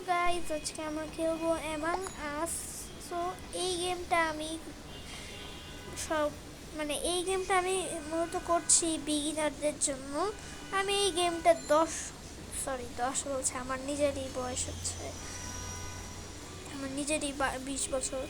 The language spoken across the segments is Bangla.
গাইজ আজকে আমরা খেলবো অ্যামাং আস। সো এই গেমটা আমি সব এই গেমটা আমি মূলত করছি বিগিনারদের জন্য। আমি এই গেমটা 10 বলছে, আমার নিজেরই বয়স হচ্ছে, আমার নিজেরই 20 বছর।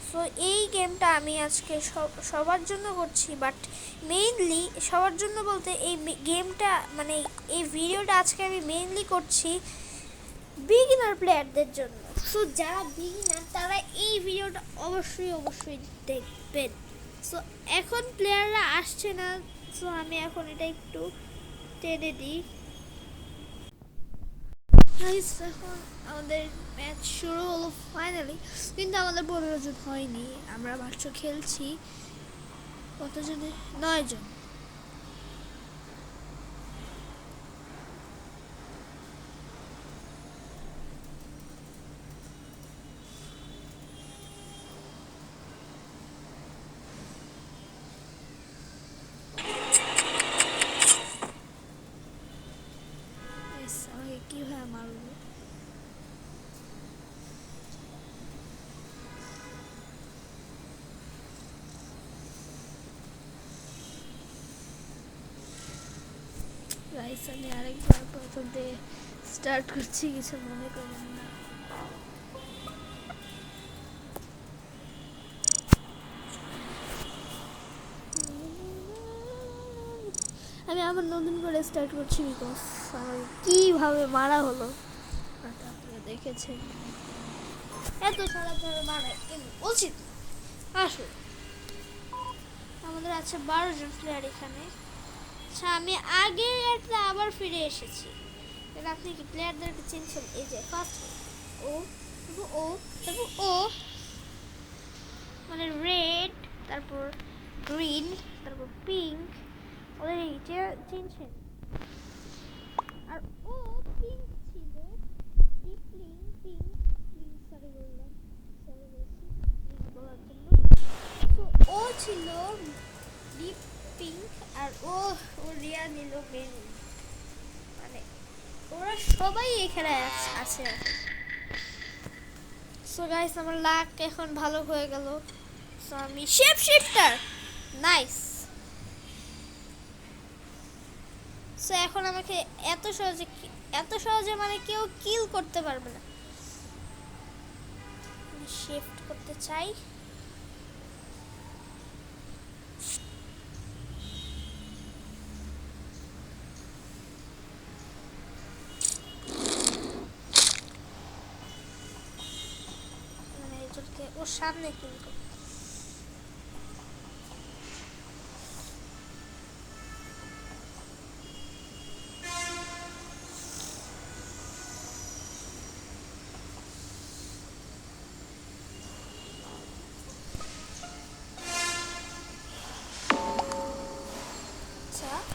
সো এই গেমটা আমি আজকে সবার জন্য করছি, বাট মেইনলি সবার জন্য বলতে এই গেমটা এই ভিডিওটা আজকে আমি মেইনলি করছি বিগিনার প্লেয়ারদের জন্য। সো যারা বিগিনার তারা এই ভিডিওটা অবশ্যই দেখবেন। সো এখন প্লেয়াররা আসছে না, সো আমি এখন এটা একটু টেনে দিই। এখন আমাদের ম্যাচ শুরু হলো ফাইনালি, কিন্তু আমাদের 15 জন হয়নি, আমরা মাত্র খেলছি কতজনে 9 জন। আমাকে কিভাবে মারবো? গাইস আমি আরেকবার প্রথম থেকে স্টার্ট করছি, কিছু মনে করবেন না। আমি আবার নতুন করে স্টার্ট করছি, বিকজ আমাকে কীভাবে মারা হলো আপনারা দেখেছেন। এত খারাপভাবে মারা কিন্তু উচিত আসলে। আমাদের আছে 12 জন প্লেয়ার এখানে। আচ্ছা, আমি আগে একটা আবার ফিরে এসেছি। আপনি কি প্লেয়ারদেরকে চিনছেন? এই যে ফার্স্ট ও, তারপর ও, তারপর ও, মানে রেড, তারপর গ্রিন, তারপর পিঙ্ক। ওদের এইটা চিনছেন? আর ও পিঙ্ক ছিল, ডিপ পিঙ্ক, সরি বললাম, সরি বলছি পিঙ্ক বলার জন্য। তো ও ছিল ডিপ পিঙ্ক, আর ও রিয়া নিল মেরুন। মানে ওরা সবাই এখানে আছে। সো গাইস আমার লাক এখন ভালো হয়ে গেল। সো আমি শেপ শিফটার, নাইস। সো এখন আমাকে এত সহজে মানে কেউ কিল করতে পারবে না। আমি শিফট করতে চাই। মানে এজনকে ওর সামনে কিল করতে।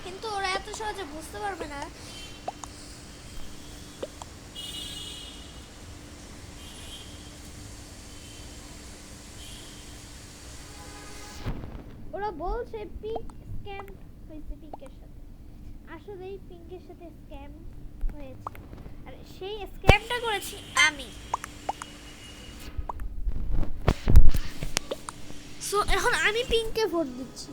কিন্তু ওরা এত সহজে বুঝতে পারবে না। ওরা বলছে পিঙ্ক স্ক্যাম হয়েছে পিঙ্কের সাথে, আসলেই পিঙ্কের সাথে স্ক্যাম হয়েছে, আর সেই স্ক্যামটা করেছি আমি। সো এখন আমি পিঙ্কে ভোট দিচ্ছি।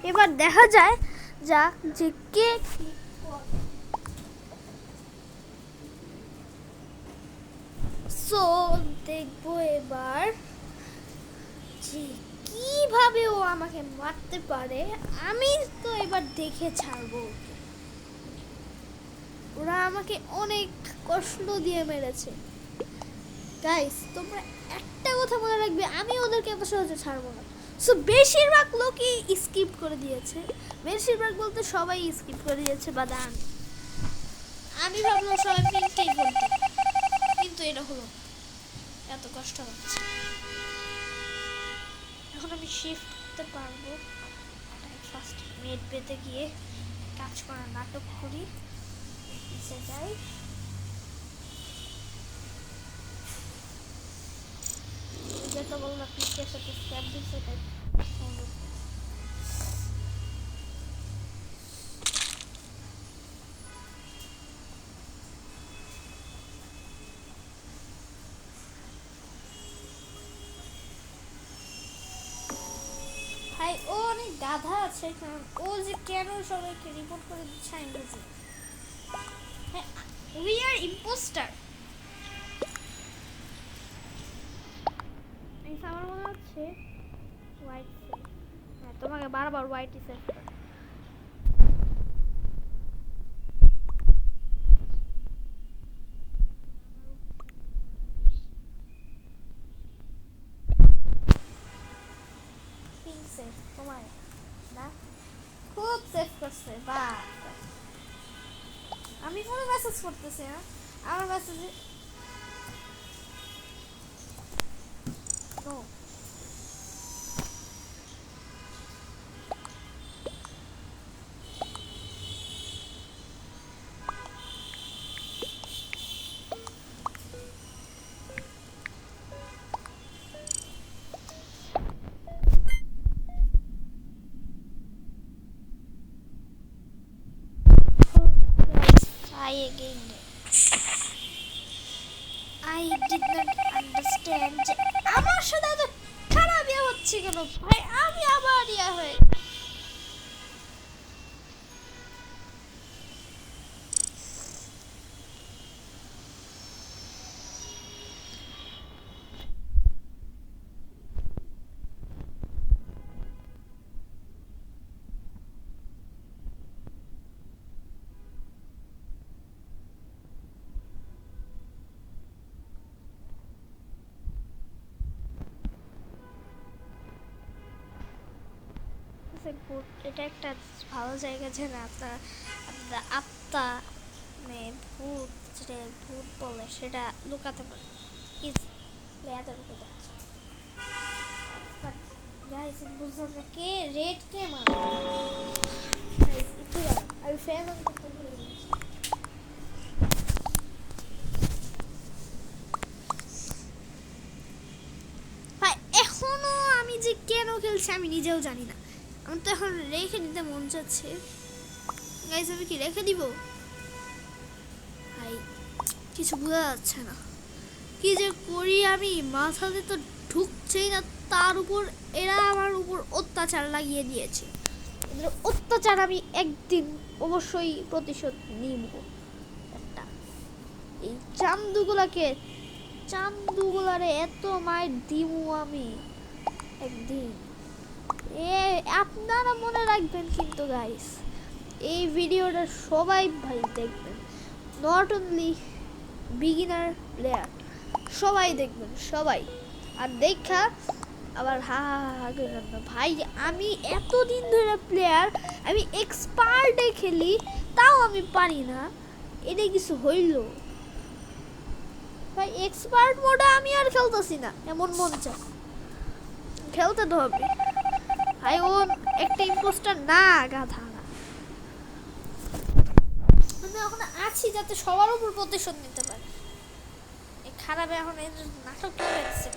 এবার দেখা যায় যে কে সো দেখবো এবার যে কিভাবে ও আমাকে মারতে পারে। আমি তো এবার দেখে ছাড়বো ওকে। ওরা আমাকে অনেক কষ্ট দিয়ে মেরেছে। গাইস তোমরা একটা কথা মনে রাখবে, আমি ওদেরকে এত সহজে ছাড়বো না। সো বেশিরভাগ লোকই স্কিপ করে দিয়েছে, বেশিরভাগ বলতে সবাই স্কিপ করে দিয়েছে, বাদান। আমি ভাবলাম সবাই পিঙ্কটাই বলতো, কিন্তু এটা হলো এত কষ্ট হচ্ছে। এখন আমি শিফট করতে পারবো। ফার্স্ট মেড পেতে গিয়ে কাজ করার নাটক করি, পিছিয়ে যাই। যেটা বললাম পিঙ্কের সাথে স্ক্যাম দিচ্ছে, তাই গাধা আছে, কারণ ও যে কেন সবাইকে রিপোর্ট করে দিচ্ছে আমি বুঝি। হ্যাঁ, উই আর ইম্পোস্টার। আমার মনে হচ্ছে হোয়াইট সেফ। হ্যাঁ, তোমাকে বারবার হোয়াইটই সেফ করে। সেফ তোমার না, খুব সেফ করছে। বা আমি কোনো মেসেজ করতেছি না, আমার মেসেজে no. I again I did not understand যে আমার সাথে এত খারাপ ইয়ে হচ্ছে কেন ভাই। আমি আবার ইয়া হয়ে ভূত। এটা একটা ভালো জায়গা যে না আপনার আপনার আত্মা মানে ভূত, যেটা ভূত বলে সেটা লুকাতে পারে ইজি লেয়াতে লুকে যাচ্ছে। বাট গাইস বুঝলাম না কে রেড কে মারে। গাইস একটু আমি ফ্যান অন করতে ভুলে গেছি। ভাই এখনো আমি যে কেন খেলছি আমি নিজেও জানি না। আমার তো এখন রেখে দিতে মন চাচ্ছে। গাইস আমি কি রেখে দিব ভাই, কিছু বোঝা যাচ্ছে না কি যে করি আমি। মাথাতে তো ঢুকছেই না, তার উপর এরা আমার উপর অত্যাচার লাগিয়ে দিয়েছে। এদের অত্যাচার আমি একদিন অবশ্যই প্রতিশোধ নিব। একটা এই চান্দুগুলারে এত মায়ের দিমু আমি একদিন। আপনারা মনে রাখবেন কিন্তু গাইস, এই ভিডিওটা সবাই ভাই দেখবেন, নট অনলি বিগিনার প্লেয়ার, সবাই দেখবেন সবাই। আর দেখা আবার হা হা হা করবেন না ভাই। আমি এতদিন ধরে প্লেয়ার, আমি এক্সপার্টে খেলি, তাও আমি পারি না। এটা কিছু হইল ভাই? এক্সপার্ট মোডে আমি আর খেলতেছি না, এমন মন চায়। খেলতে তো হবে ভাই, ও একটা ইম্পোস্টার না, গাধা না। আমি এখন আছি যাতে সবার উপর প্রতিশোধ নিতে পারে। এই খারাপ এখন এই নাটক লাগছে,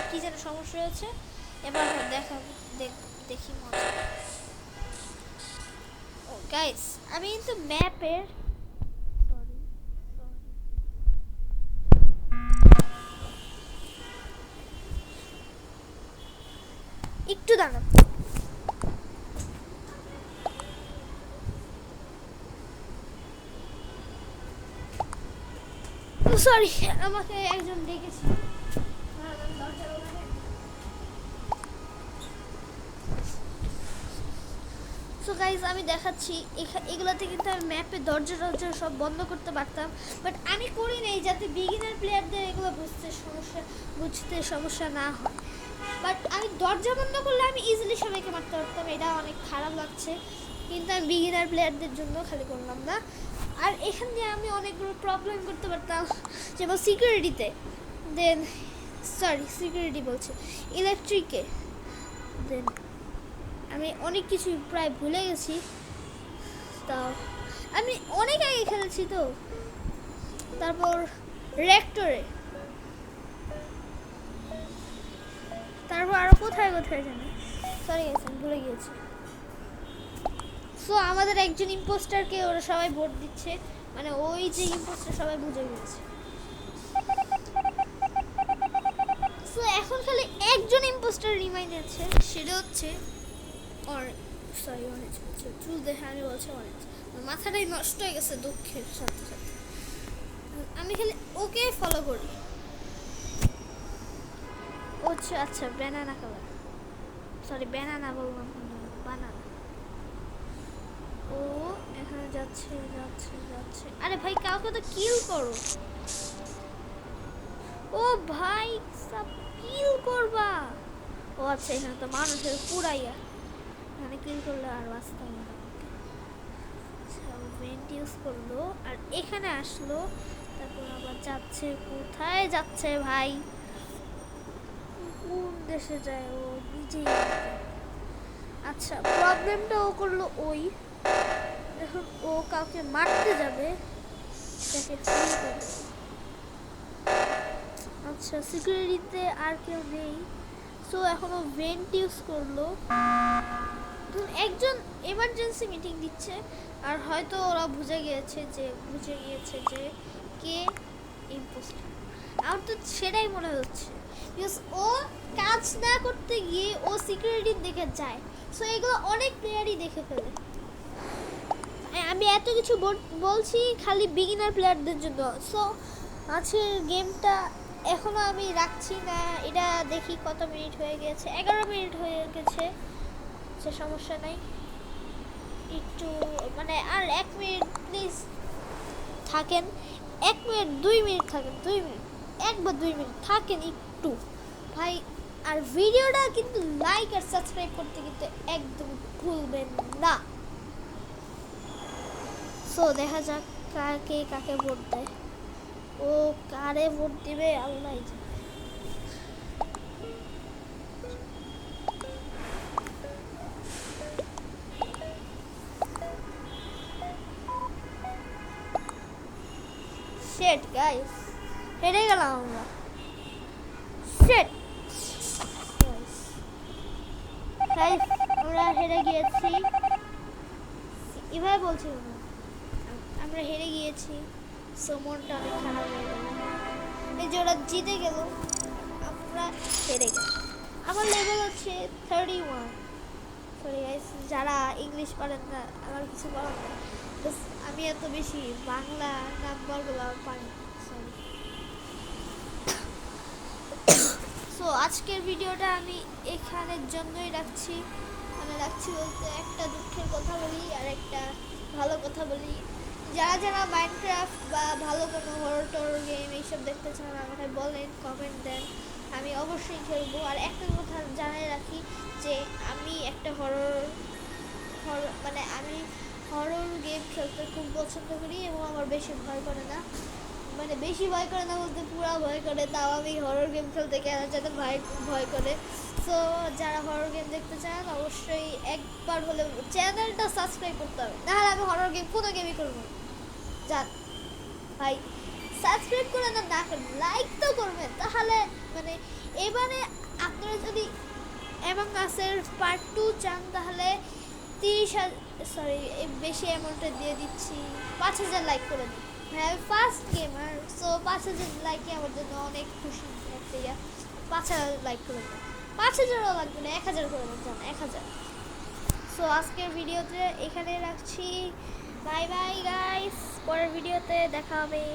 কি যেন সমস্যা হয়েছে। এবার দেখা দেখি মজা। ও গাইস আমি কিন্তু ম্যাপের একটু দাঁড়ান। সরি আমাকে একজন ডেকেছে। সো গাইজ আমি দেখাচ্ছি এগুলাতে কিন্তু আমি ম্যাপে দরজা সব বন্ধ করতে পারতাম, বাট আমি করি নাই যাতে বিগিনার প্লেয়ারদের এগুলো বুঝতে সমস্যা না হয়। বাট আমি দরজা বন্ধ করলে আমি ইজিলি সবাইকে মারতে পারতাম, এটা অনেক খারাপ লাগছে। কিন্তু আমি বিগিনার প্লেয়ারদের জন্য খালি করলাম না। আর এখান দিয়ে আমি অনেকগুলো প্রবলেম করতে পারতাম, যেমন সিকিউরিটিতে, দেন সিকিউরিটি বলছে ইলেকট্রিকে, দেন আমি অনেক কিছু প্রায় ভুলে গেছি। তাও আমি অনেক আগে খেলেছি তো। তারপর রেক্টরে, তারপর আরো কোথায় জানি, সরি গেছেন ভুলে গিয়েছি। সো আমাদের একজন ইম্পোস্টারকে ওরা সবাই ভোট দিচ্ছে, মানে ওই যে ইম্পোস্টার সবাই বুঝে গেছে। সো এখন খালি একজন ইম্পোস্টার রিমাইন্ড আছে, সেটা হচ্ছে অরেঞ্জ বলছে, চুল দেখে আমি বলছি অরেঞ্জ, মাথাটাই নষ্ট হয়ে গেছে দুঃখের সাথে সাথে। আমি খালি ওকে ফলো করি। আচ্ছা ব্যানানা কালার, সরি ব্যানানা বললাম, বানানা। ও এখানে যাচ্ছে যাচ্ছে যাচ্ছে, আরে ভাই কাউকে তো কিল করো। ও ভাই সব কিল করবা। ও আচ্ছা এখানে তো মানুষের পুরাইয়া, এখানে কিল করলে আর বাঁচতাম না। আচ্ছা ভেন্ট ইউজ করলো আর এখানে আসলো, তারপর আবার যাচ্ছে, কোথায় যাচ্ছে ভাই, কোন দেশে যায় ও নিজেই। আচ্ছা প্রবলেমটা ও করলো ওই, এখন ও কাউকে মারতে যাবে, তাকে ফ্রি করবে। আচ্ছা সিকিউরিটিতে আর কেউ নেই, সো এখন ও ভেন্ট ইউজ করলো। একজন এমার্জেন্সি মিটিং দিচ্ছে, আর হয়তো ওরা বুঝে গিয়েছে যে কে ইম্পোস্টার। আমার তো সেটাই মনে হচ্ছে, বিকজ ও কাজ না করতে গিয়ে ও সিকিউরিটির দিকে যায়, সো এগুলো অনেক প্লেয়ারই দেখে ফেলে। আমি এত কিছু বলছি খালি বিগিনার প্লেয়ারদের জন্য। সো আজকের গেমটা এখনো আমি রাখছি না, এটা দেখি কত মিনিট হয়ে গেছে, 11 মিনিট হয়ে গেছে, সে সমস্যা নাই। একটু মানে আর 1 মিনিট প্লিজ থাকেন, 1 মিনিট 2 মিনিট থাকেন, 2 মিনিট 1 বা 2 মিনিট থাকেন একটু ভাই। আর ভিডিওটা কিন্তু লাইক আর সাবস্ক্রাইব করতে কিন্তু একদম ভুলবেন না। সো দেখা যাক কাকে ভোট দেয়, ও কারে ভোট দিবে আল্লাহ জানে। শিট গাইস, হেরে গেলাম আমরা। শিট গাইস, আমরা হেরে গিয়েছি। এভাবে বলছি না, আমরা হেরে গিয়েছি, সো মনটা অনেক খারাপ হয়ে গেল। এই যে ওরা জিতে গেল, আমরা হেরে গেল। আমার লেভেল হচ্ছে 31। সরি গাইস, যারা ইংলিশ পারেন না আমার কিছু বলার না, আমি এত বেশি বাংলা নাম্বারগুলো পারি না, সরি। সো আজকের ভিডিওটা আমি এখানের জন্যই রাখছি, মানে রাখছি বলতে একটা দুঃখের কথা বলি আর একটা ভালো কথা বলি। যারা মাইনক্রাফট বা ভালো কোনো হরর টরর গেম এইসব দেখতে চান আমাকে বলেন, কমেন্ট দেন, আমি অবশ্যই খেলবো। আর একটা কথা জানাই রাখি যে আমি একটা মানে আমি হরর গেম খেলতে খুব পছন্দ করি এবং আমার বেশি ভয় করে না, মানে বেশি ভয় করে না বলতে পুরো ভয় করে, তাও আমি হরর গেম খেলতে কেন যাতে ভয় করে। সো যারা হরর গেম দেখতে চান অবশ্যই একবার হলে চ্যানেলটা সাবস্ক্রাইব করতে হবে, নাহলে আমি হরর গেম কোনো গেমই করবো না। যান ভাই, সাবস্ক্রাইব করে না করেন, লাইক তো করবেন, তাহলে মানে এবারে আপনারা যদি অ্যামং আসের পার্ট 2 চান তাহলে 30,000, সরি বেশি অ্যামাউন্টে দিয়ে দিচ্ছি, 5,000 লাইক করে দিন। হ্যাঁ আমি ফার্স্ট গেমার, সো 5,000 লাইকে আমার জন্য অনেক খুশি একটা ইয়া। 5,000 লাইক করে দেন, 5,000ও লাগবে না, 1,000 করে দেন, জান 1,000। সো আজকের ভিডিওতে এখানে রাখছি, বাই বাই গাইস, পরের ভিডিওতে দেখা হবে।